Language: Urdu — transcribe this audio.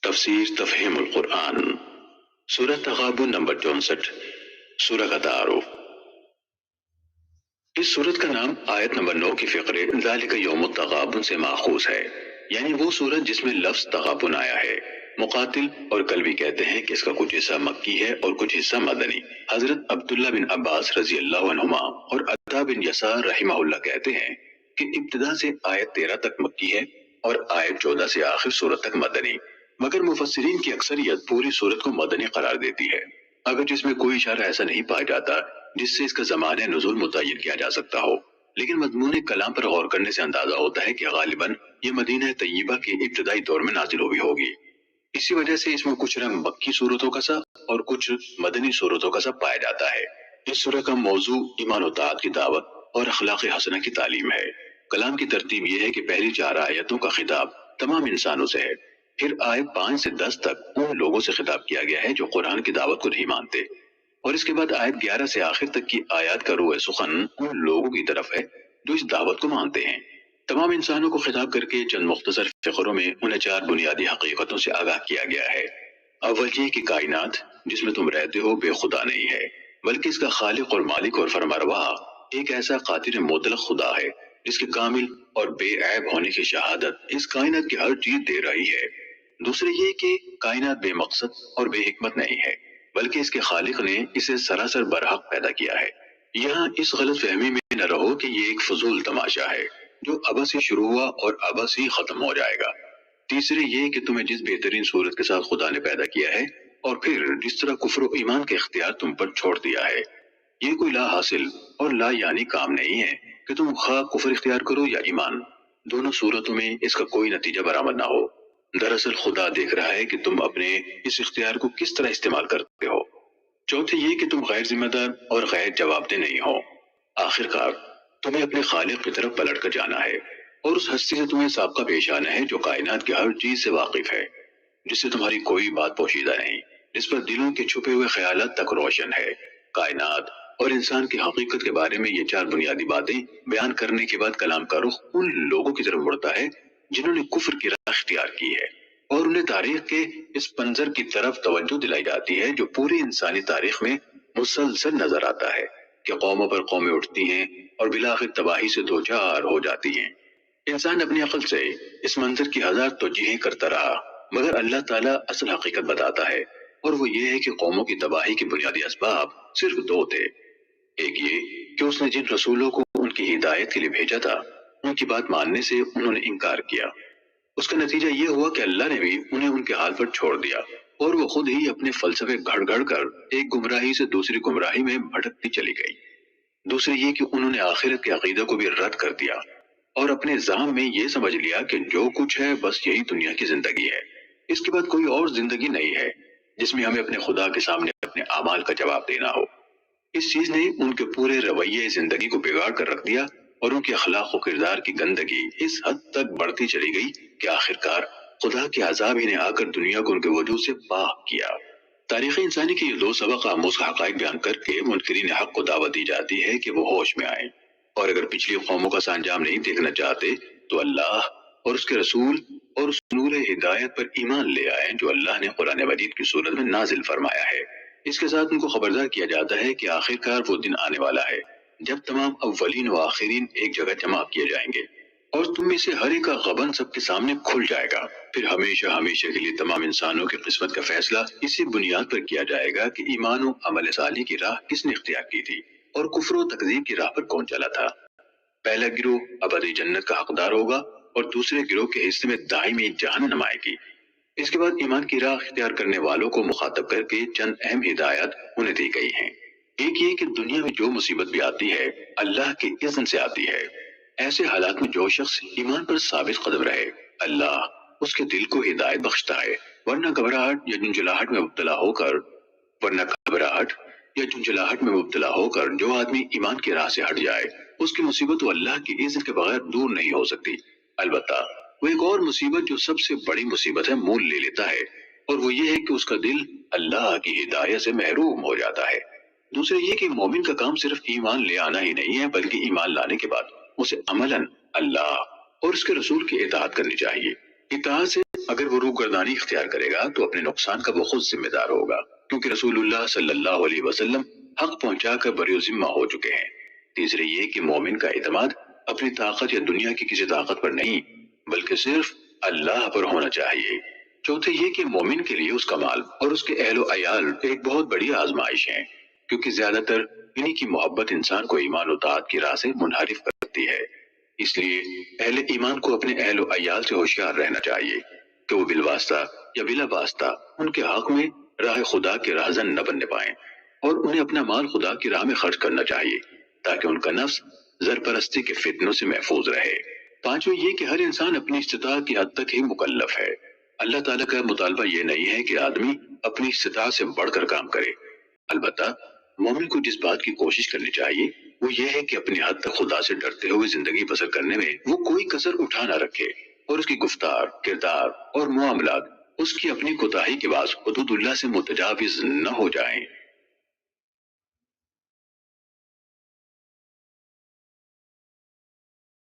تفسیر تفہیم القرآن، سورہ تغابن نمبر 64، سورہ کا تعارف۔ اس سورت کا نام آیت نمبر 9 کی فقرے ذالک یوم التغابن سے ماخوذ ہے، یعنی وہ سورت جس میں لفظ تغابن آیا ہے۔ مقاتل اور کلبی کہتے ہیں کہ اس کا کچھ حصہ مکی ہے اور کچھ حصہ مدنی۔ حضرت عبداللہ بن عباس رضی اللہ عنہما اور عطا بن یسار رحمہ اللہ کہتے ہیں کہ ابتدا سے آیت 13 تک مکی ہے اور آیت 14 سے آخر سورت تک مدنی، مگر مفسرین کی اکثریت پوری سورت کو مدنی قرار دیتی ہے، اگر جس میں کوئی اشارہ ایسا نہیں پایا جاتا جس سے اس کا زمانہ نزول متعین کیا جا سکتا ہو، لیکن مضمون کلام پر غور کرنے سے اندازہ ہوتا ہے کہ غالباً یہ مدینہ طیبہ کے ابتدائی دور میں نازل ہوئی ہوگی۔ اسی وجہ سے اس میں کچھ رنگ مکی صورتوں کا سا اور کچھ مدنی صورتوں کا سا پایا جاتا ہے۔ اس سورہ کا موضوع ایمان و طاعت کی دعوت اور اخلاق حسنہ کی تعلیم ہے۔ کلام کی ترتیب یہ ہے کہ پہلی 4 آیتوں کا خطاب تمام انسانوں سے ہے، پھر آیت 5 سے 10 تک ان لوگوں سے خطاب کیا گیا ہے جو قرآن کی دعوت کو نہیں مانتے، اور اس کے بعد آیت 11 سے آخر تک کی آیات کا روح سخن ان لوگوں کی طرف ہے جو اس دعوت کو مانتے ہیں۔ تمام انسانوں کو خطاب کر کے چند مختصر فقروں میں انہیں 4 بنیادی حقیقتوں سے آگاہ کیا گیا ہے۔ اول یہ کہ کائنات جس میں تم رہتے ہو بے خدا نہیں ہے، بلکہ اس کا خالق اور مالک اور فرمانروا ایک ایسا قادر مطلق خدا ہے جس کے کامل اور بے عیب ہونے کی شہادت اس کائنات کی ہر چیز دے رہی ہے۔ دوسرے یہ کہ کائنات بے مقصد اور بے حکمت نہیں ہے، بلکہ اس کے خالق نے اسے سراسر برحق پیدا کیا ہے۔ یہاں اس غلط فہمی میں نہ رہو کہ یہ ایک فضول تماشا ہے جو ابد سے شروع ہوا اور ابد سے ختم ہو جائے گا۔ تیسرے یہ کہ تمہیں جس بہترین صورت کے ساتھ خدا نے پیدا کیا ہے اور پھر جس طرح کفر و ایمان کے اختیار تم پر چھوڑ دیا ہے، یہ کوئی لا حاصل اور لا یعنی کام نہیں ہے کہ تم خواہ کفر اختیار کرو یا ایمان، دونوں صورتوں میں اس کا کوئی نتیجہ برآمد نہ ہو۔ دراصل خدا دیکھ رہا ہے کہ تم اپنے اس اختیار کو کس طرح استعمال کرتے ہو۔ چوتھے یہ کہ تم غیر ذمہ دار اور غیر جواب دہ نہیں ہو۔ آخر کار تمہیں اپنے خالق کی طرف پلٹ کر جانا ہے اور اس ہستی سے تمہیں سابقہ پیش آنا ہے جو کائنات کی ہر چیز سے واقف ہے، جس سے تمہاری کوئی بات پوشیدہ نہیں، جس پر دلوں کے چھپے ہوئے خیالات تک روشن ہے۔ کائنات اور انسان کی حقیقت کے بارے میں یہ 4 بنیادی باتیں بیان کرنے کے بعد کلام کا رخ ان لوگوں کی طرف مڑتا ہے جنہوں نے کفر کی راہ اختیار کی ہے، اور انہیں تاریخ کے اس منظر کی طرف توجہ دلائی جاتی ہے جو پوری انسانی تاریخ میں مسلسل نظر آتا ہے کہ قوموں پر قومیں اٹھتی ہیں اور بالآخر تباہی سے دوچار ہو جاتی ہیں۔ انسان اپنی عقل سے اس منظر کی 1000 توجیہیں کرتا رہا، مگر اللہ تعالیٰ اصل حقیقت بتاتا ہے، اور وہ یہ ہے کہ قوموں کی تباہی کے بنیادی اسباب صرف 2 تھے۔ ایک یہ کہ اس نے جن رسولوں کو ان کی ہدایت کے لیے بھیجا تھا ان کی بات ماننے سے انہوں نے انکار کیا، اس کا نتیجہ یہ ہوا کہ اللہ نے بھی انہیں ان کے حال پر چھوڑ دیا اور وہ خود ہی اپنے فلسفے گھڑ گھڑ کر ایک گمراہی سے دوسری گمراہی میں بھٹکتی چلی گئی۔ دوسرے یہ کہ انہوں نے آخرت کے عقیدہ کو بھی رد کر دیا اور اپنے ذہن میں یہ سمجھ لیا کہ جو کچھ ہے بس یہی دنیا کی زندگی ہے، اس کے بعد کوئی اور زندگی نہیں ہے جس میں ہمیں اپنے خدا کے سامنے اپنے اعمال کا جواب دینا ہو۔ اس چیز نے ان کے پورے رویے زندگی کو بگاڑ کر رکھ دیا اور ان کے اخلاق و کردار کی گندگی اس حد تک بڑھتی چلی گئی کہ آخرکار خدا کے عذاب ہی نے آ کر دنیا کو ان کے وجود سے پاک کیا۔ تاریخ انسانی کے یہ 2 سبق آموز حقائق بیان کر کے منکرین حق کو دعوت دی جاتی ہے کہ وہ ہوش میں آئیں، اور اگر پچھلی قوموں کا سرانجام نہیں دیکھنا چاہتے تو اللہ اور اس کے رسول اور اس نور ہدایت پر ایمان لے آئیں جو اللہ نے قرآن مجید کی صورت میں نازل فرمایا ہے۔ اس کے ساتھ ان کو خبردار کیا جاتا ہے کہ آخرکار وہ دن آنے والا ہے جب تمام اولین و آخرین ایک جگہ جمع کیے جائیں گے اور تم میں سے ہر ایک کا غبن سب کے سامنے کھل جائے گا، پھر ہمیشہ ہمیشہ کے لیے تمام انسانوں کی قسمت کا فیصلہ اسی بنیاد پر کیا جائے گا کہ ایمان و عمل صالح کی راہ کس نے اختیار کی تھی اور کفر و تکذیب کی راہ پر کون چلا تھا۔ پہلا گروہ ابدی جنت کا حقدار ہوگا اور دوسرے گروہ کے حصے میں دائمی جہنم آئے گی۔ اس کے بعد ایمان کی راہ اختیار کرنے والوں کو مخاطب کر کے چند اہم ہدایات انہیں دی گئی ہیں۔ ایک یہ کہ دنیا میں جو مصیبت بھی آتی ہے اللہ کے اذن سے آتی ہے۔ ایسے حالات میں جو شخص ایمان پر ثابت قدم رہے اللہ اس کے دل کو ہدایت بخشتا ہے، ورنہ گھبراہٹ یا جھنجھلاہٹ میں مبتلا ہو کر جو آدمی ایمان کی راہ سے ہٹ جائے اس کی مصیبت وہ اللہ کی اذن کے بغیر دور نہیں ہو سکتی۔ البتہ وہ ایک اور مصیبت جو سب سے بڑی مصیبت ہے مول لے لیتا ہے، اور وہ یہ ہے کہ اس کا دل اللہ کی ہدایت سے محروم ہو جاتا ہے۔ دوسرے یہ کہ مومن کا کام صرف ایمان لے آنا ہی نہیں ہے، بلکہ ایمان لانے کے بعد اسے عملاً اللہ اور اس کے رسول کی اطاعت کرنی چاہیے۔ اطاعت سے اگر وہ روگردانی اختیار کرے گا تو اپنے نقصان کا وہ خود ذمہ دار ہوگا، کیونکہ رسول اللہ صلی اللہ علیہ وسلم حق پہنچا کر بری ذمہ ہو چکے ہیں۔ تیسرے یہ کہ مومن کا اعتماد اپنی طاقت یا دنیا کی کسی طاقت پر نہیں بلکہ صرف اللہ پر ہونا چاہیے۔ چوتھے یہ کہ مومن کے لیے اس کا مال اور اس کے اہل و عیال ایک بہت بڑی آزمائش ہے، کیونکہ زیادہ تر انہی کی محبت انسان کو ایمان و طاعت کی راہ سے منحرف کرتی ہے۔ اس لیے اہل ایمان کو اپنے اہل و عیال سے ہوشیار رہنا چاہیے کہ وہ بالواسطہ یا بلا واسطہ ان کے حق میں راہ خدا کے راہزن نہ بننے پائیں، اور انہیں اپنا مال خدا کی راہ میں خرچ کرنا چاہیے تاکہ ان کا نفس زرپرستی کے فتنوں سے محفوظ رہے۔ پانچویں یہ کہ ہر انسان اپنی استطاعت کی حد تک ہی مکلف ہے۔ اللہ تعالیٰ کا مطالبہ یہ نہیں ہے کہ آدمی اپنی استطاعت سے بڑھ کر کام کرے، البتہ مومن کو جس بات کی کوشش کرنی چاہیے وہ یہ ہے کہ اپنی حد تک خدا سے ڈرتے ہوئے زندگی بسر کرنے میں وہ کوئی کسر اٹھا نہ رکھے، اور اس کی گفتار، کردار اور معاملات اس کی اپنی کوتاہی کے باعث حدود اللہ سے متجاوز نہ ہو جائیں۔